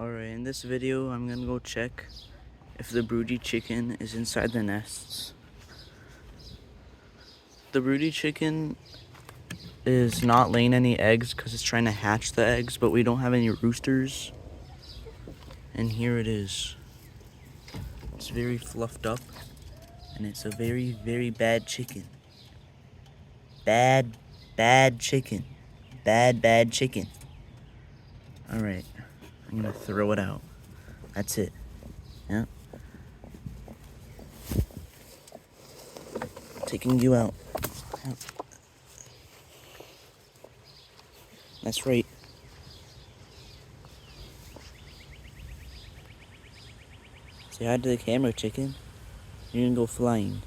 Alright, in this video I'm gonna go check if the broody chicken is inside the nests. The broody chicken is not laying any eggs because it's trying to hatch the eggs, but we don't have any roosters. And here it is. It's very fluffed up, and it's a very, very bad chicken. Bad chicken. Bad chicken. Alright, I'm gonna throw it out. That's it. Yeah. Taking you out. Yeah. That's right. Say hi to the camera, chicken. You're gonna go flying.